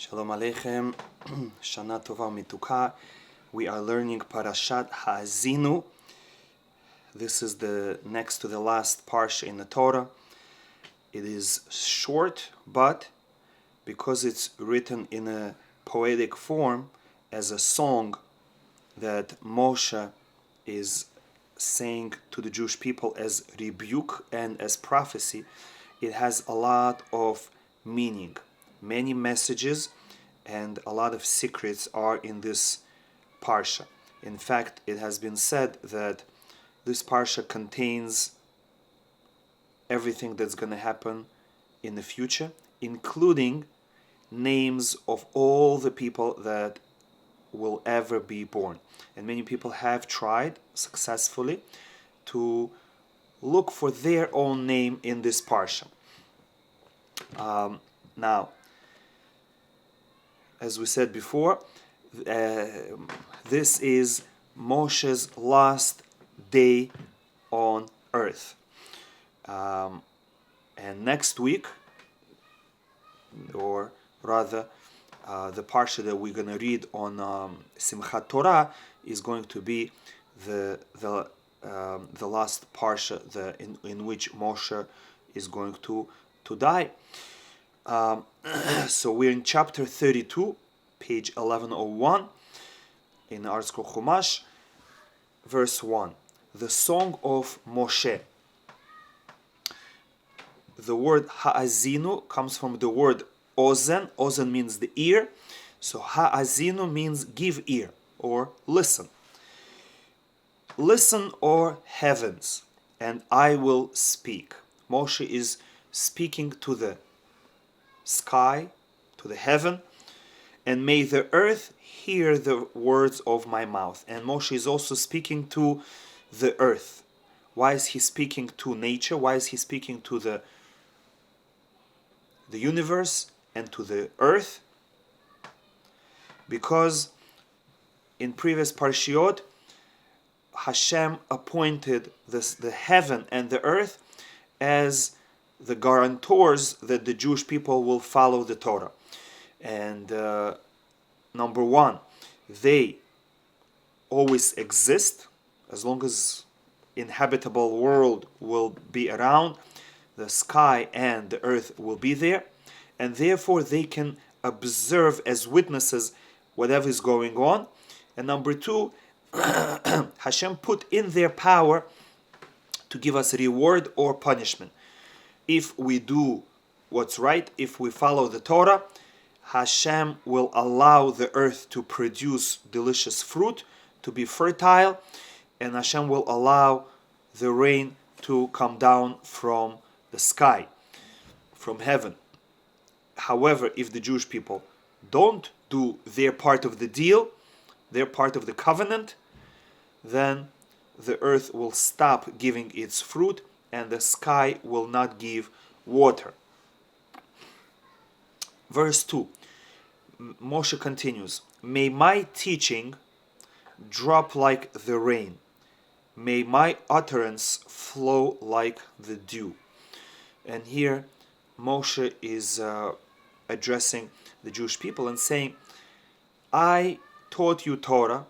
Shalom Aleichem, Shana Tova Mituka. We are learning Parashat Ha'azinu. This is the next to the last parsha in the Torah. It is short, but because it's written in a poetic form as a song that Moshe is saying to the Jewish people as rebuke and as prophecy, it has a lot of meaning. Many messages and a lot of secrets are in this parsha. In fact, it has been said that this parsha contains everything that's going to happen in the future, including names of all the people that will ever be born. And many people have tried successfully to look for their own name in this parsha. Now, as we said before, this is Moshe's last day on earth. And next week, or rather, the parsha that we're going to read on Simchat Torah is going to be the last parsha in which Moshe is going to die. So we're in chapter 32, page 1101 in Artscroll Chumash, verse 1. The song of Moshe. The word ha'azinu comes from the word ozen. Ozen means the ear. So ha'azinu means give ear or listen. Listen, O heavens, and I will speak. Moshe is speaking to the sky, to the heaven, and may the earth hear the words of my mouth. And Moshe is also speaking to the earth. Why is he speaking to nature? Why is he speaking to the universe and to the earth? Because in previous parshiot, Hashem appointed the heaven and the earth as the guarantors that the Jewish people will follow the Torah. And number one, they always exist as long as inhabitable world will be around, the sky and the earth will be there, and therefore they can observe as witnesses whatever is going on. And number two, Hashem put in their power to give us a reward or punishment. If we do what's right, if we follow the Torah, Hashem will allow the earth to produce delicious fruit, to be fertile, and Hashem will allow the rain to come down from the sky, from heaven. However, if the Jewish people don't do their part of the deal, their part of the covenant, then the earth will stop giving its fruit and the sky will not give water. Verse 2, Moshe continues, may my teaching drop like the rain. May my utterance flow like the dew. And here Moshe is addressing the Jewish people and saying, I taught you Torah,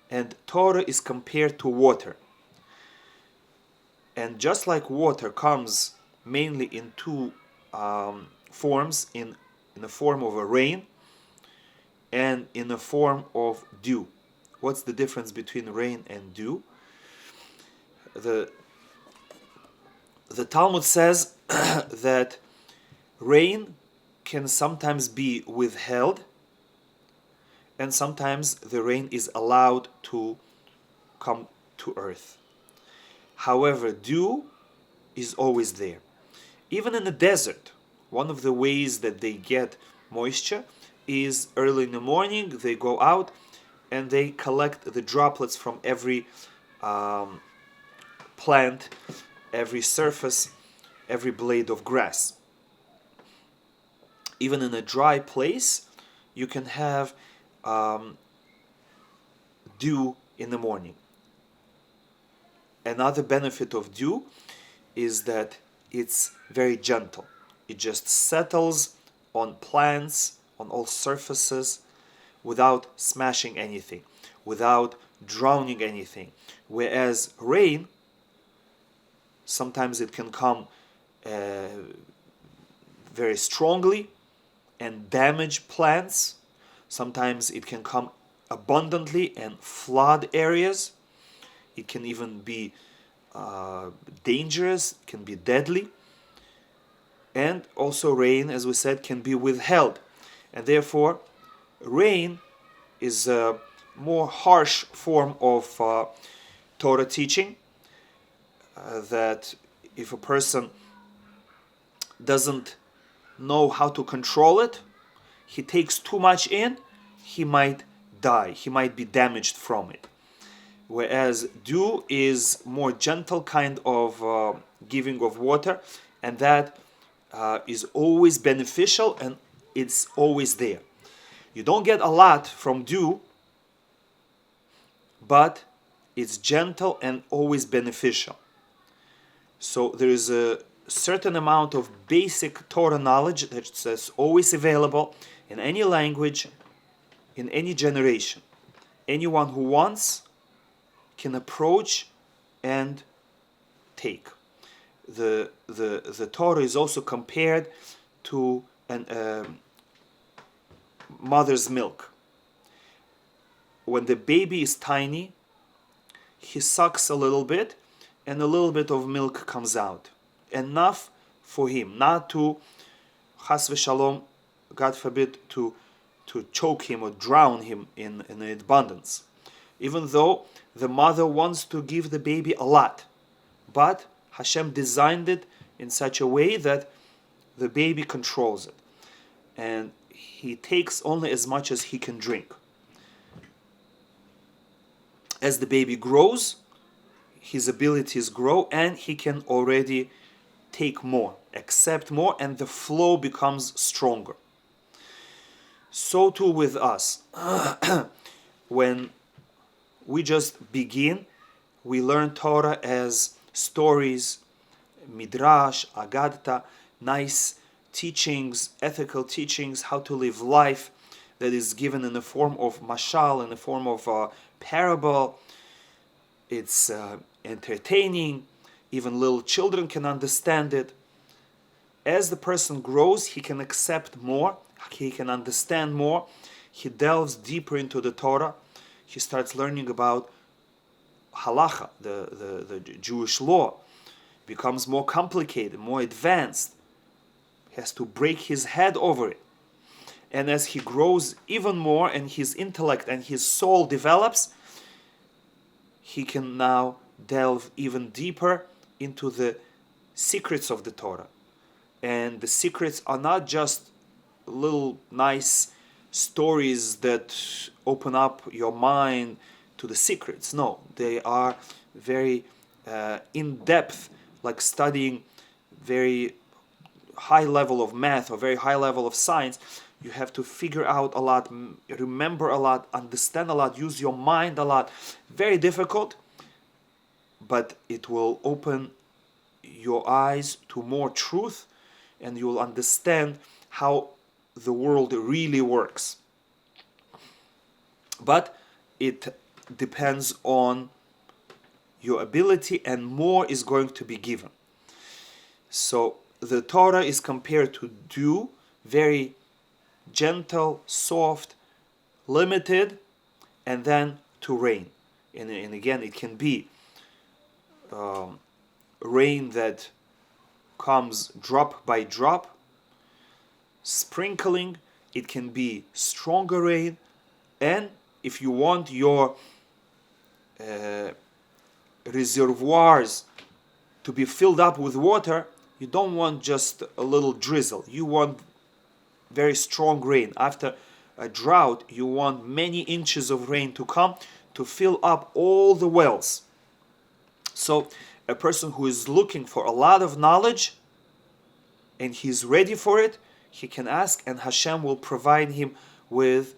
and Torah is compared to water. And just like water comes mainly in two forms, in the form of a rain and in the form of dew. What's the difference between rain and dew? The Talmud says that rain can sometimes be withheld and sometimes the rain is allowed to come to earth. However, dew is always there. Even in the desert, one of the ways that they get moisture is early in the morning, they go out and they collect the droplets from every plant, every surface, every blade of grass. Even in a dry place, you can have dew in the morning. Another benefit of dew is that it's very gentle. It just settles on plants, on all surfaces without smashing anything, without drowning anything. Whereas rain, sometimes it can come very strongly and damage plants. Sometimes it can come abundantly and flood areas. It can even be dangerous, can be deadly. And also rain, as we said, can be withheld. And therefore, rain is a more harsh form of Torah teaching, that if a person doesn't know how to control it, he takes too much in, he might die, he might be damaged from it. Whereas dew is more gentle kind of giving of water, and that is always beneficial and it's always there. You don't get a lot from dew, but it's gentle and always beneficial. So there is a certain amount of basic Torah knowledge that's always available in any language, in any generation. Anyone who wants can approach and take. The Torah is also compared to a mother's milk. When the baby is tiny, he sucks a little bit and a little bit of milk comes out. Enough for him, not to, chas v'shalom, God forbid, to choke him or drown him in abundance. Even though the mother wants to give the baby a lot, but Hashem designed it in such a way that the baby controls it, and he takes only as much as he can drink. As the baby grows, his abilities grow and he can already take more, accept more, and the flow becomes stronger. So too with us. When we just begin, we learn Torah as stories, midrash, agadta, nice teachings, ethical teachings, how to live life that is given in the form of mashal, in the form of parable. It's entertaining. Even little children can understand it. As the person grows, he can accept more, he can understand more, he delves deeper into the Torah, he starts learning about halacha, the Jewish law, becomes more complicated, more advanced. He has to break his head over it. And as he grows even more and his intellect and his soul develops, he can now delve even deeper into the secrets of the Torah. And the secrets are not just little nice stories that open up your mind to the secrets. No, they are very in-depth, like studying very high level of math or very high level of science. You have to figure out a lot, remember a lot, understand a lot, use your mind a lot. Very difficult, but it will open your eyes to more truth, and you will understand how the world really works. But it depends on your ability, and more is going to be given. So the Torah is compared to dew, very gentle, soft, limited, and then to rain. And again, it can be rain that comes drop by drop, sprinkling. It can be stronger rain, and if you want your reservoirs to be filled up with water, you don't want just a little drizzle. You want very strong rain. After a drought, you want many inches of rain to come to fill up all the wells. So a person who is looking for a lot of knowledge and he's ready for it, he can ask, and Hashem will provide him with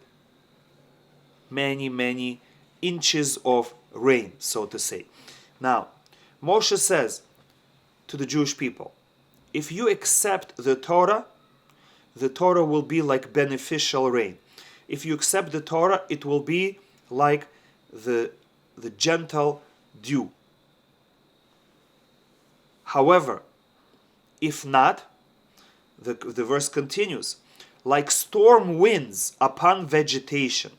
many, many inches of rain, so to say. Now, Moshe says to the Jewish people, if you accept the Torah, the Torah will be like beneficial rain. If you accept the Torah, it will be like the gentle dew. However, if not, the verse continues, like storm winds upon vegetation.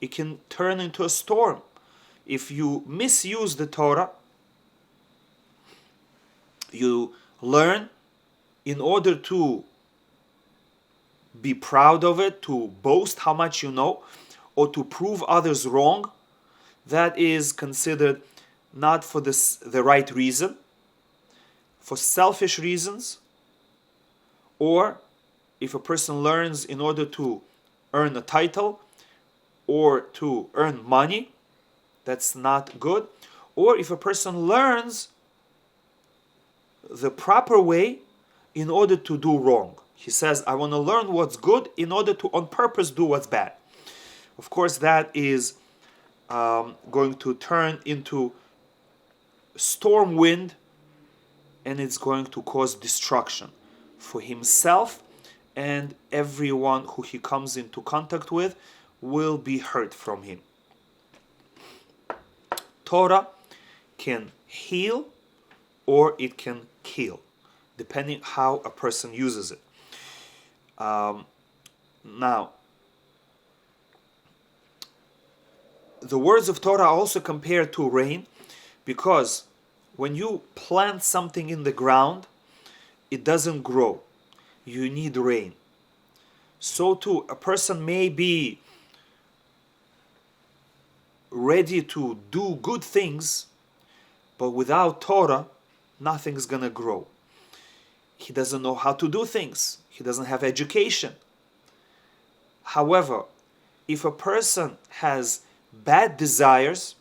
It can turn into a storm. If you misuse the Torah, you learn in order to be proud of it, to boast how much you know, or to prove others wrong. That is considered not for the right reason, for selfish reasons, or if a person learns in order to earn a title or to earn money, that's not good. Or if a person learns the proper way in order to do wrong. He says, I want to learn what's good in order to on purpose do what's bad. Of course, that is going to turn into storm wind, and it's going to cause destruction for himself, and everyone who he comes into contact with will be hurt from him. Torah can heal or it can kill, depending how a person uses it. Now, the words of Torah are also compared to rain, because when you plant something in the ground, it doesn't grow. You need rain. So too, a person may be ready to do good things, but without Torah, nothing's gonna grow. He doesn't know how to do things. He doesn't have education. However, if a person has bad desires,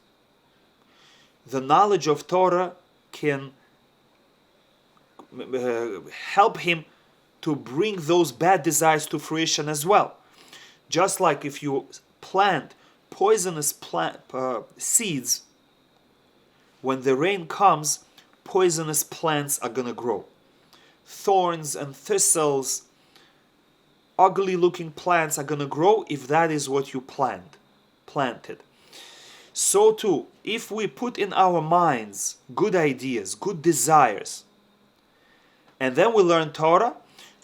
the knowledge of Torah can help him to bring those bad desires to fruition as well. Just like if you plant poisonous seeds, when the rain comes, poisonous plants are going to grow. Thorns and thistles, ugly looking plants are going to grow if that is what you planted. So too, if we put in our minds good ideas, good desires, and then we learn Torah,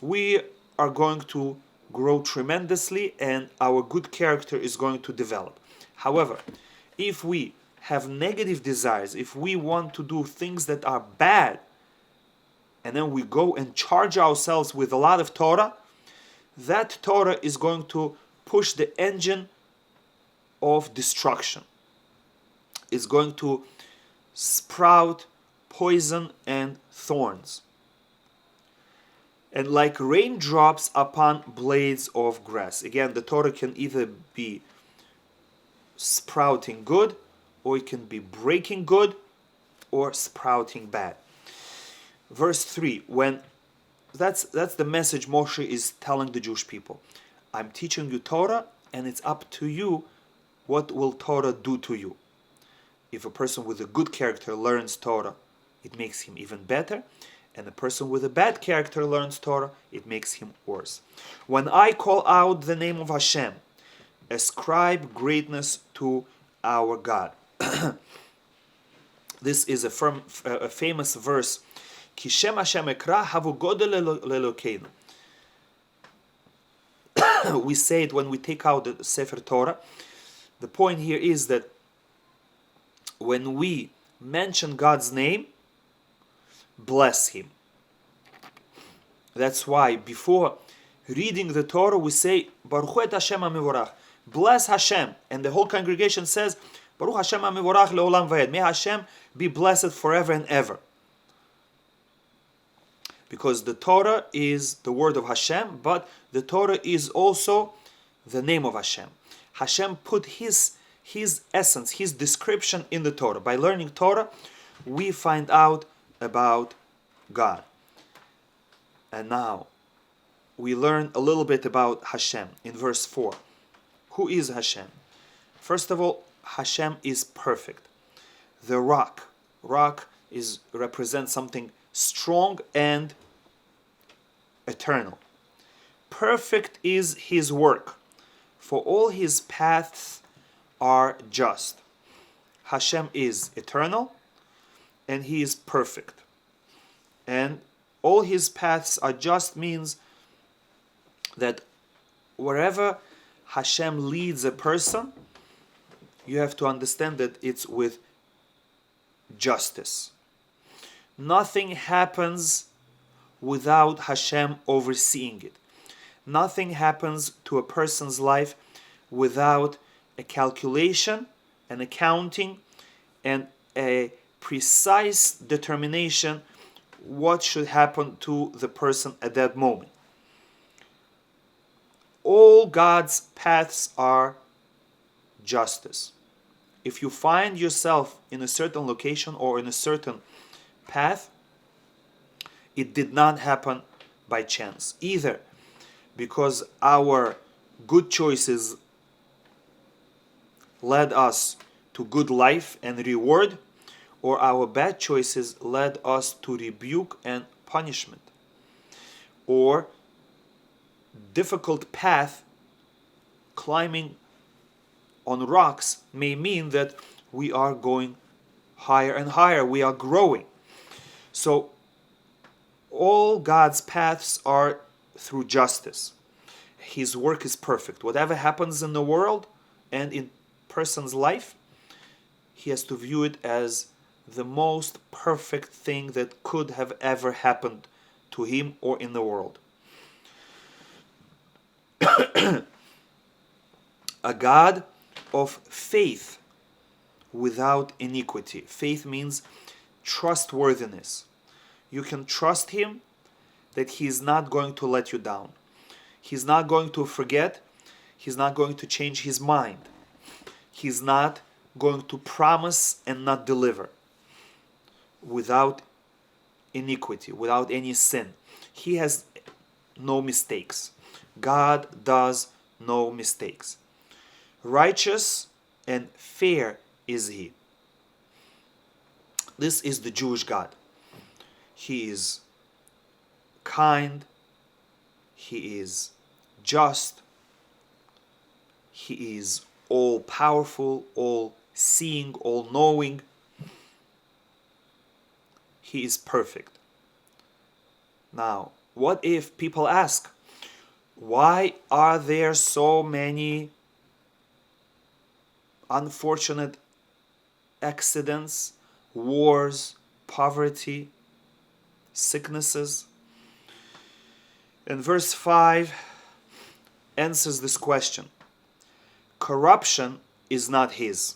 we are going to grow tremendously and our good character is going to develop. However, if we have negative desires, if we want to do things that are bad, and then we go and charge ourselves with a lot of Torah, that Torah is going to push the engine of destruction. It's going to sprout poison and thorns. And like raindrops upon blades of grass. Again, the Torah can either be sprouting good, or it can be breaking good, or sprouting bad. Verse 3, when that's the message Moshe is telling the Jewish people. I'm teaching you Torah, and it's up to you what will Torah do to you. If a person with a good character learns Torah, it makes him even better. And a person with a bad character learns Torah, it makes him worse. When I call out the name of Hashem, ascribe greatness to our God. This is a famous verse. Ki Shem Hashem ekra havu godel lelokeinu. We say it when we take out the Sefer Torah. The point here is that when we mention God's name, bless Him. That's why before reading the Torah we say Baruch et Hashem HaMevorach, bless Hashem, and the whole congregation says Baruch Hashem HaMevorach leolam vayed, may Hashem be blessed forever and ever. Because the Torah is the word of Hashem, but the Torah is also the name of Hashem. Hashem put His essence, His description in the Torah. By learning Torah, we find out about God. And now, we learn a little bit about Hashem in verse 4. Who is Hashem? First of all, Hashem is perfect. The rock represents something strong and eternal. Perfect is his work, for all his paths are just. Hashem is eternal, and he is perfect. And all his paths are just means that wherever Hashem leads a person, you have to understand that it's with justice. Nothing happens without Hashem overseeing it. Nothing happens to a person's life without a calculation, an accounting, and a precise determination what should happen to the person at that moment. All God's paths are justice. If you find yourself in a certain location or in a certain path, it did not happen by chance. Either because our good choices led us to good life and reward, or our bad choices led us to rebuke and punishment. Or difficult path, climbing on rocks, may mean that we are going higher and higher, we are growing. So all God's paths are through justice. His work is perfect. Whatever happens in the world and in person's life, he has to view it as the most perfect thing that could have ever happened to him or in the world. A God of faith without iniquity. Faith means trustworthiness. You can trust him that he is not going to let you down. He's not going to forget. He's not going to change his mind. He's not going to promise and not deliver without iniquity, without any sin. He has no mistakes. God does no mistakes. Righteous and fair is he. This is the Jewish God. He is kind. He is just. He is all-powerful, all-seeing, all-knowing. He is perfect. Now, what if people ask, why are there so many unfortunate accidents, wars, poverty, sicknesses? And verse 5 answers this question. Corruption is not his.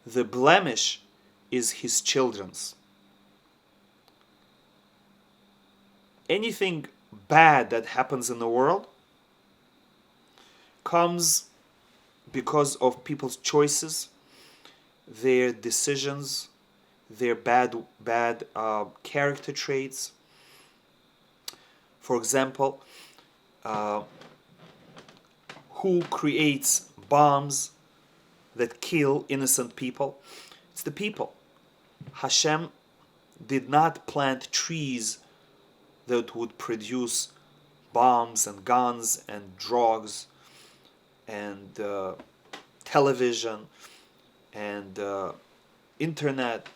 The blemish is his children's. Anything bad that happens in the world comes because of people's choices, their decisions, their bad character traits. For example, who creates bombs that kill innocent people? It's the people. Hashem did not plant trees that would produce bombs and guns and drugs and television and internet.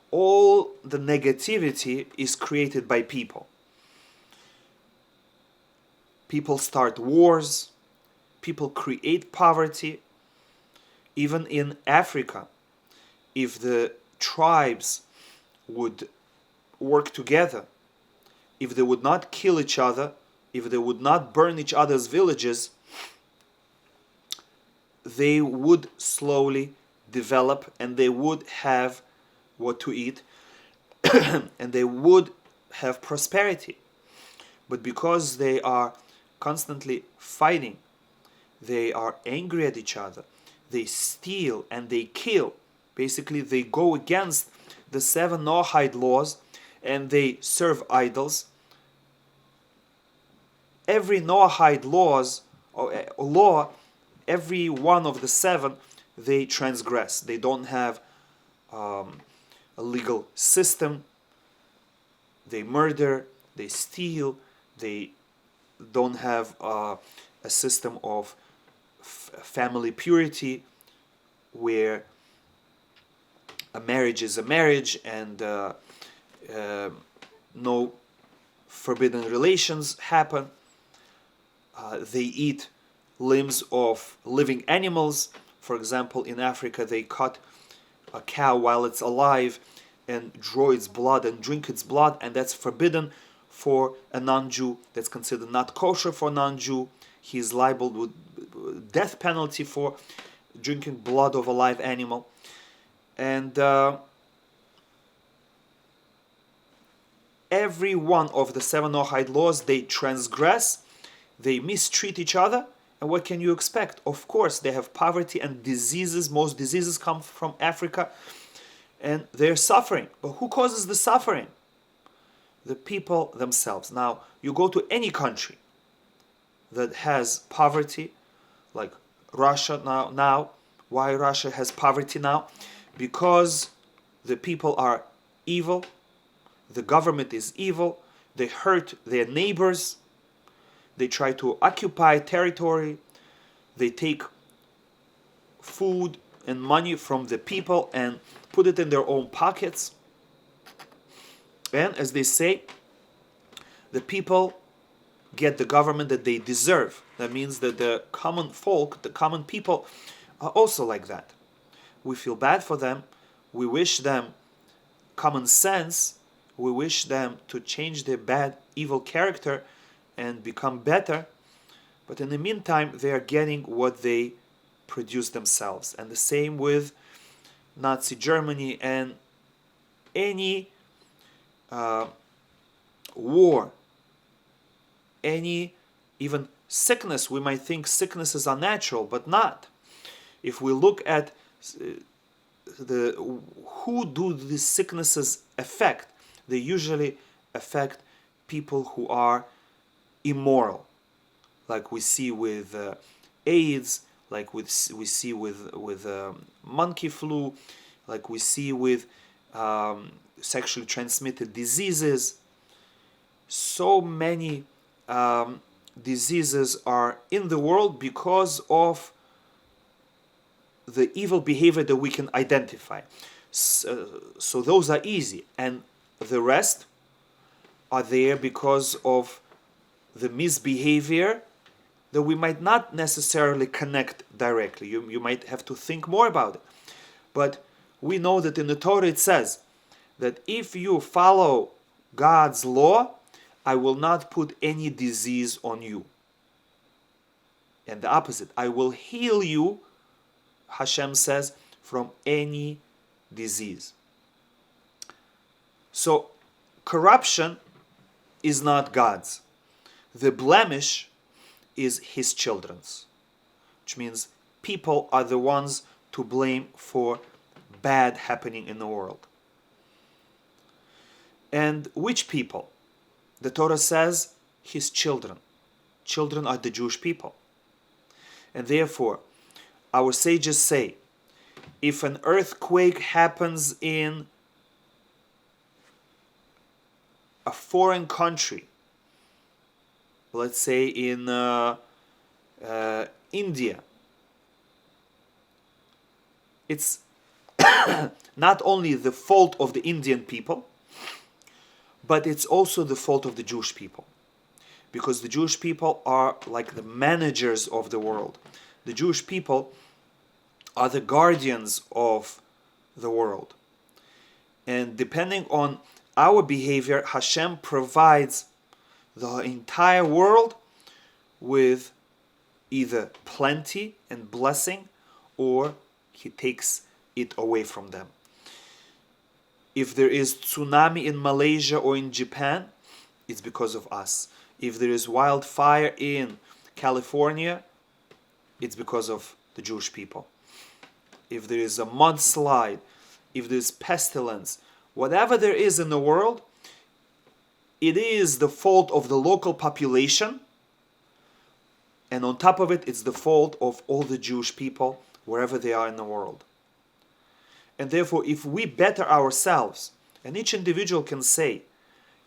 All the negativity is created by people. People start wars. People create poverty. Even in Africa, if the tribes would work together, if they would not kill each other, if they would not burn each other's villages, they would slowly develop and they would have what to eat and they would have prosperity. But because they are constantly fighting, they are angry at each other, they steal and they kill. Basically, they go against the 7 Noahide laws and they serve idols. Every Noahide law, every one of the 7, they transgress. They don't have a legal system. They murder, they steal, they don't have a system of family purity, where a marriage is a marriage, and no forbidden relations happen. They eat limbs of living animals. For example, in Africa, they cut a cow while it's alive and draw its blood and drink its blood, and that's forbidden for a non-Jew. That's considered not kosher for a non-Jew. He is liable with death penalty for drinking blood of a live animal. And every one of the 7 Noahide laws, they transgress, they mistreat each other. And what can you expect? Of course, they have poverty and diseases. Most diseases come from Africa, and they're suffering. But who causes the suffering? The people themselves. Now, you go to any country that has poverty, like Russia now. Why Russia has poverty now? Because the people are evil, the government is evil, they hurt their neighbors, they try to occupy territory, they take food and money from the people and put it in their own pockets. And as they say, the people get the government that they deserve. That means that the common folk, the common people, are also like that. We feel bad for them. We wish them common sense. We wish them to change their bad, evil character and become better. But in the meantime, they are getting what they produce themselves. And the same with Nazi Germany and any war, any even sickness. We might think sicknesses are natural, but not. If we look at who do these sicknesses affect, they usually affect people who are immoral, like we see with AIDS, like we see with monkey flu, like we see with sexually transmitted diseases. So many diseases are in the world because of the evil behavior that we can identify. So those are easy, and the rest are there because of the misbehavior that we might not necessarily connect directly. You might have to think more about it. But we know that in the Torah it says that if you follow God's law, I will not put any disease on you. And the opposite, I will heal you, Hashem says, from any disease. So corruption is not God's. The blemish is His children's, which means people are the ones to blame for bad happening in the world. And which people? The Torah says His children. Children are the Jewish people. And therefore, our sages say, if an earthquake happens in a foreign country, let's say in India, it's not only the fault of the Indian people, but it's also the fault of the Jewish people. Because the Jewish people are like the managers of the world. The Jewish people are the guardians of the world. And depending on our behavior, Hashem provides the entire world with either plenty and blessing, or He takes it away from them. If there is tsunami in Malaysia or in Japan, it's because of us. If there is wildfire in California, it's because of the Jewish people. If there is a mudslide, if there is pestilence, whatever there is in the world, it is the fault of the local population, and on top of it, it's the fault of all the Jewish people, wherever they are in the world. And therefore, if we better ourselves, and each individual can say,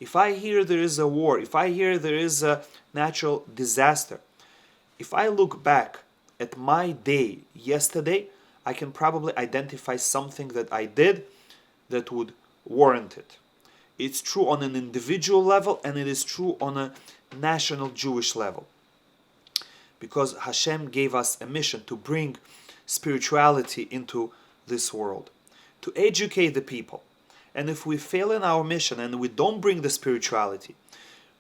If I hear there is a war, if I hear there is a natural disaster, if I look back at my day yesterday, I can probably identify something that I did that would warrant it. It's true on an individual level, and it is true on a national Jewish level. Because Hashem gave us a mission to bring spirituality into this world, to educate the people. And if we fail in our mission and we don't bring the spirituality,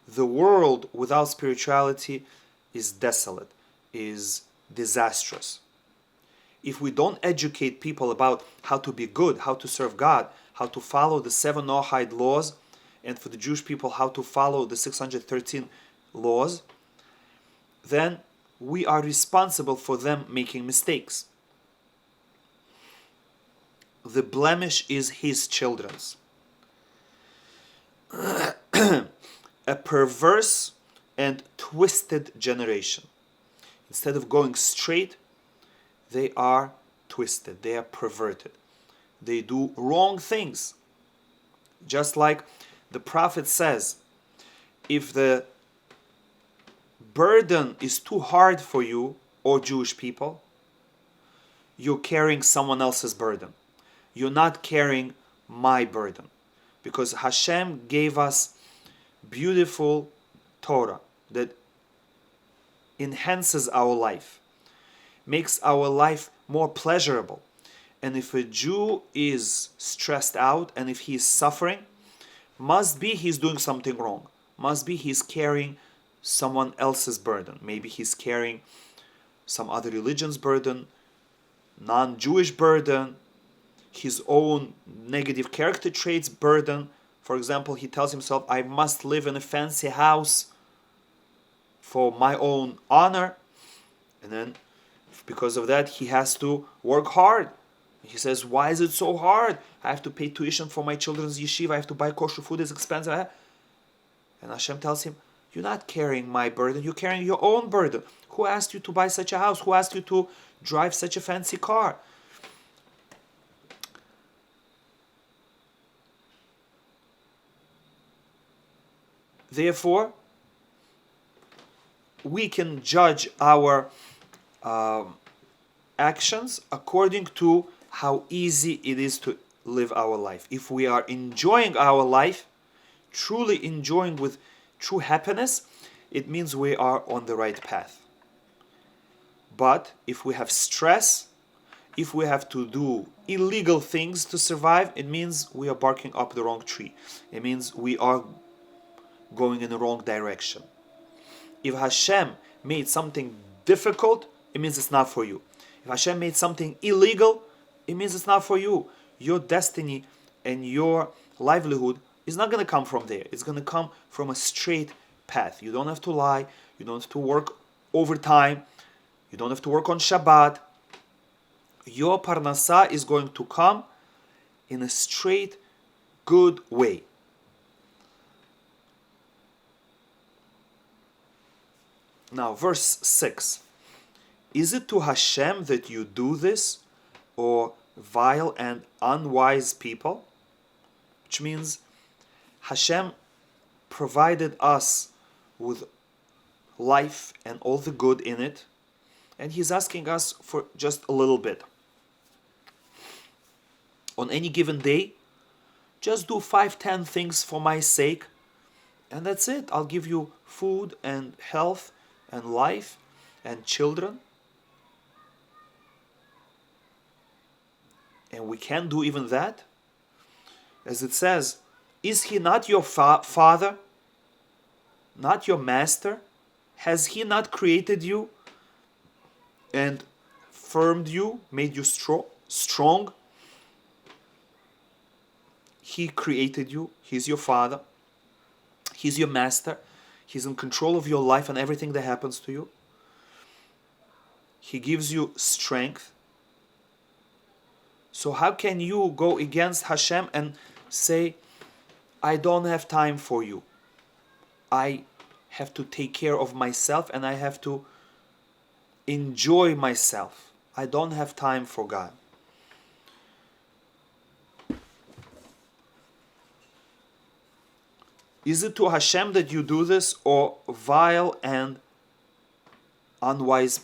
the world without spirituality is desolate, is disastrous. If we don't educate people about how to be good, how to serve God, how to follow the 7 Noahide laws, and for the Jewish people how to follow the 613 laws, then we are responsible for them making mistakes. The blemish is his children's. A perverse and twisted generation. Instead of going straight, they are twisted, they are perverted. They do wrong things. Just like the prophet says, if the burden is too hard for you, or Jewish people, you're carrying someone else's burden. You're not carrying my burden. Because Hashem gave us beautiful Torah that enhances our life, makes our life more pleasurable. And if a Jew is stressed out and if he is suffering, must be he's doing something wrong. Must be he's carrying someone else's burden. Maybe he's carrying some other religion's burden, non-Jewish burden, his own negative character traits burden. For example, he tells himself, I must live in a fancy house for my own honor. And then because of that, he has to work hard. He says, why is it so hard? I have to pay tuition for my children's yeshiva. I have to buy kosher food. It's expensive. And Hashem tells him, you're not carrying my burden. You're carrying your own burden. Who asked you to buy such a house? Who asked you to drive such a fancy car? Therefore, we can judge our actions according to how easy it is to live our life. If we are enjoying our life, truly enjoying with true happiness, it means we are on the right path. But if we have stress, if we have to do illegal things to survive, it means we are barking up the wrong tree. It means we are going in the wrong direction. If Hashem made something difficult, it means it's not for you. If Hashem made something illegal, it means it's not for you. Your destiny and your livelihood is not going to come from there. It's going to come from a straight path. You don't have to lie. You don't have to work overtime. You don't have to work on Shabbat. Your parnasa is going to come in a straight, good way. Now, verse 6. Is it to Hashem that you do this, or vile and unwise people? Which means Hashem provided us with life and all the good in it, and He's asking us for just a little bit. On any given day, just do 5-10 things for my sake, and that's it. I'll give you food and health and life and children. And we can't do even that. As it says, is He not your father? Not your master? Has He not created you and firmed you, made you strong? He created you. He's your father. He's your master. He's in control of your life and everything that happens to you. He gives you strength. So how can you go against Hashem and say, I don't have time for you. I have to take care of myself and I have to enjoy myself. I don't have time for God. Is it to Hashem that you do this, or vile and unwise